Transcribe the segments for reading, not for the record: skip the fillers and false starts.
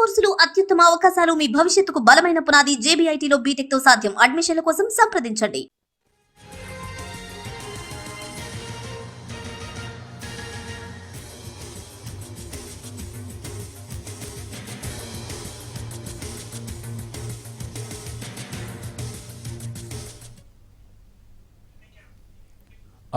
కోర్సులు అత్యుత్తమ అవకాశాలు మీ భవిష్యత్తుకు బలమైన పునాది JBITలో బీటెక్ తో సాధ్యం. అడ్మిషన్ల కోసం సంప్రదించండి.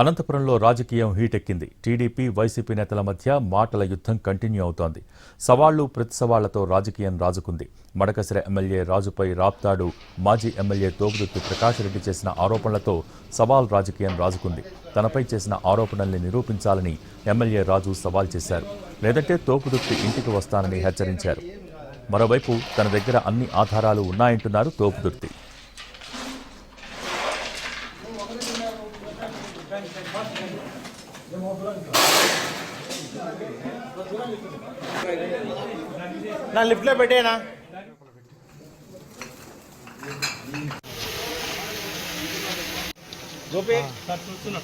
అనంతపురంలో రాజకీయం హీటెక్కింది. టీడీపీ వైసీపీ నేతల మధ్య మాటల యుద్ధం కంటిన్యూ అవుతోంది. సవాళ్లు ప్రతి సవాళ్లతో రాజకీయం రాజుకుంది. మడకసిర ఎమ్మెల్యే రాజుపై రాప్తాడు మాజీ ఎమ్మెల్యే తోపుదుర్తి ప్రకాష్ రెడ్డి చేసిన ఆరోపణలతో సవాల్ రాజకీయం రాజుకుంది. తనపై చేసిన ఆరోపణల్ని నిరూపించాలని ఎమ్మెల్యే రాజు సవాల్ చేశారు. లేదంటే తోపుదుర్తి ఇంటికి వస్తానని హెచ్చరించారు. మరోవైపు తన దగ్గర అన్ని ఆధారాలు ఉన్నాయంటున్నారు తోపుదుర్తి. నా లిఫ్ట్లో పెట్టేనా గోపి సార్ చూస్తున్నా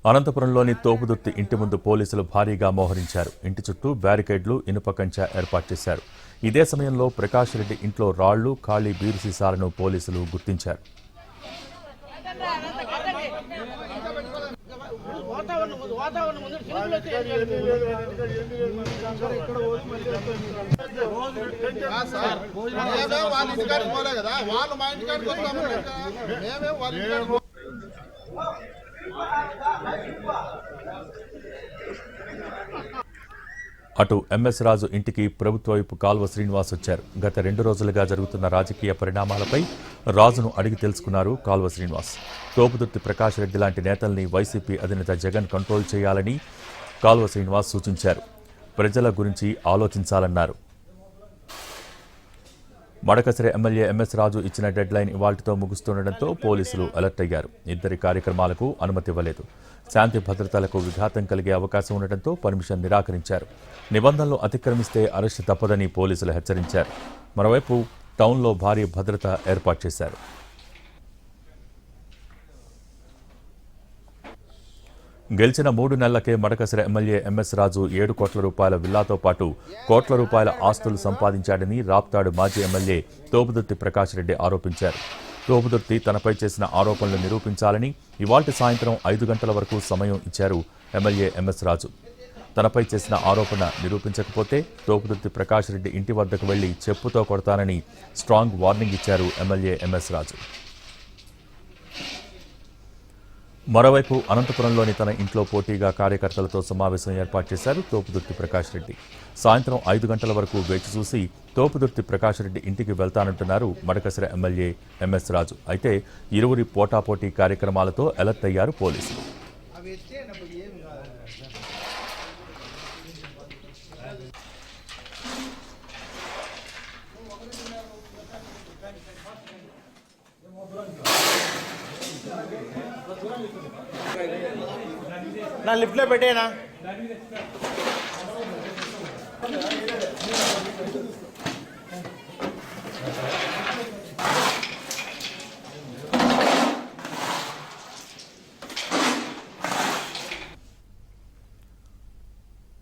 అనంతపురంలోని తోపుదుర్తి ఇంటి ముందు పోలీసులు భారీగా మోహరించారు. ఇంటి చుట్టూ బ్యారికేడ్లు, ఇనుప కంచె ఏర్పాటు చేశారు. ఇదే సమయంలో ప్రకాష్ రెడ్డి ఇంట్లో రాళ్లు, ఖాళీ బీరు సీసాలను పోలీసులు గుర్తించారు. అటు ఎంఎస్ రాజు ఇంటికి ప్రభుత్వ వైపు కాల్వ శ్రీనివాస్ వచ్చారు. గత 2 రోజులుగా జరుగుతున్న రాజకీయ పరిణామాలపై రాజును అడిగి తెలుసుకున్నారు కాల్వ శ్రీనివాస్. తోపుదుర్తి ప్రకాష్ రెడ్డి లాంటి నేతల్ని వైసీపీ అధినేత జగన్ కంట్రోల్ చేయాలని కాల్వ శ్రీనివాస్ సూచించారు. ప్రజల గురించి ఆలోచించాలన్నారు. మడకసిర ఎమ్మెల్యే ఎంఎస్ రాజు ఇచ్చిన డెడ్ లైన్ ఇవాల్టితో ముగుస్తుండటంతో పోలీసులు అలర్ట్ అయ్యారు. ఇద్దరి కార్యక్రమాలకు అనుమతి ఇవ్వలేదు. శాంతి భద్రతలకు విఘాతం కలిగే అవకాశం ఉండటంతో పర్మిషన్ నిరాకరించారు. నిబంధనలు అతిక్రమిస్తే అరెస్టు తప్పదని పోలీసులు హెచ్చరించారు. మరోవైపు టౌన్లో భారీ భద్రత ఏర్పాటు చేశారు. గెలిచిన 3 నెలలకే మడకసిర ఎమ్మెల్యే ఎంఎస్ రాజు 7 కోట్ల రూపాయల విల్లాతో పాటు కోట్ల రూపాయల ఆస్తులు సంపాదించాడని రాప్తాడు మాజీ ఎమ్మెల్యే తోపుదుర్తి ప్రకాష్ రెడ్డి ఆరోపించారు. తోపుదుర్తి తనపై చేసిన ఆరోపణలు నిరూపించాలని ఇవాల్టి సాయంత్రం 5 గంటల వరకు సమయం ఇచ్చారు ఎమ్మెల్యే ఎంఎస్ రాజు. తనపై చేసిన ఆరోపణ నిరూపించకపోతే తోపుదుర్తి ప్రకాష్ రెడ్డి ఇంటి వద్దకు వెళ్లి చెప్పుతో కొడతానని స్ట్రాంగ్ వార్నింగ్ ఇచ్చారు ఎమ్మెల్యే ఎంఎస్ రాజు. మరోవైపు అనంతపురంలోని తన ఇంట్లో పోటీగా కార్యకర్తలతో సమావేశం ఏర్పాటు చేశారు తోపుదుర్తి ప్రకాష్ రెడ్డి. సాయంత్రం 5 గంటల వరకు వేచి చూసి తోపుదుర్తి ప్రకాష్ రెడ్డి ఇంటికి వెళ్తానంటున్నారు మడకసిర ఎమ్మెల్యే ఎంఎస్ రాజు. అయితే ఇరువురి పోటాపోటీ కార్యక్రమాలతో అలర్ట్ అయ్యారు పోలీసులు. నా లిఫ్ట్లో పెట్టేనా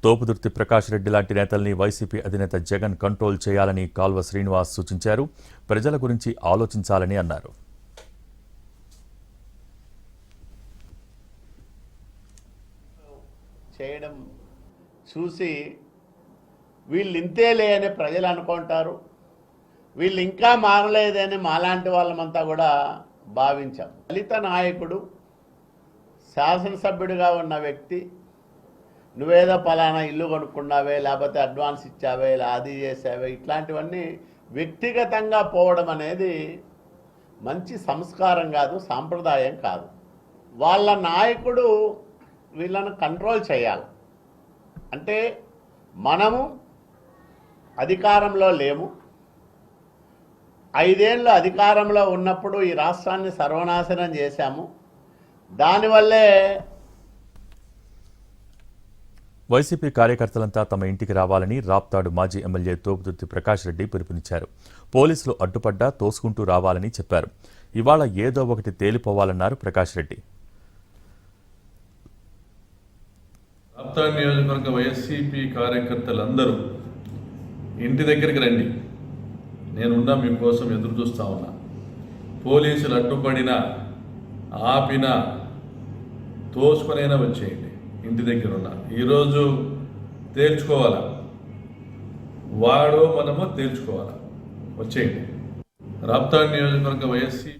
తోపుదుర్తి ప్రకాష్ రెడ్డి లాంటి నేతల్ని వైసీపీ అధినేత జగన్ కంట్రోల్ చేయాలని కాల్వ శ్రీనివాస్ సూచించారు. ప్రజల గురించి ఆలోచించాలని అన్నారు. చేయడం చూసి వీళ్ళు ఇంతేలే అని ప్రజలు అనుకుంటారు, వీళ్ళు ఇంకా మారలేదని మాలాంటి వాళ్ళమంతా కూడా భావించాం. దళిత నాయకుడు, శాసనసభ్యుడిగా ఉన్న వ్యక్తి, నువ్వేదో పలానా ఇల్లు కొనుక్కున్నావే, లేకపోతే అడ్వాన్స్ ఇచ్చావే, అది చేసావే, ఇట్లాంటివన్నీ వ్యక్తిగతంగా పోవడం అనేది మంచి సంస్కారం కాదు, సాంప్రదాయం కాదు. వాళ్ళ నాయకుడు వీళ్ళను కంట్రోల్ చేయాలి. అంటే మనము అధికారంలో లేము, 5 ఏళ్ళు అధికారంలో ఉన్నప్పుడు ఈ రాష్ట్రాన్ని సర్వనాశనం చేశాము. దానివల్లే వైసీపీ కార్యకర్తలంతా తమ ఇంటికి రావాలని రాప్తాడు మాజీ ఎమ్మెల్యే తోపుదుర్తి ప్రకాష్ రెడ్డి పిలుపునిచ్చారు. పోలీసులు అడ్డుపడ్డా తోసుకుంటూ రావాలని చెప్పారు. ఇవాళ ఏదో ఒకటి తేలిపోవాలన్నారు ప్రకాష్ రెడ్డి. రాప్తాడు నియోజకవర్గ వైసీపీ కార్యకర్తలందరూ ఇంటి దగ్గరికి రండి, నేనున్నా మీకోసం ఎదురు చూస్తా ఉన్నా. పోలీసులు అడ్డుపడినా ఆపినా తోసుకొనైనా వచ్చేయండి. ఇంటి దగ్గర ఉన్నా ఈరోజు తేల్చుకోవాలా, వాడో మనమో తేల్చుకోవాలా, వచ్చేయండి. రాప్తాడు నియోజకవర్గ వైఎస్సీ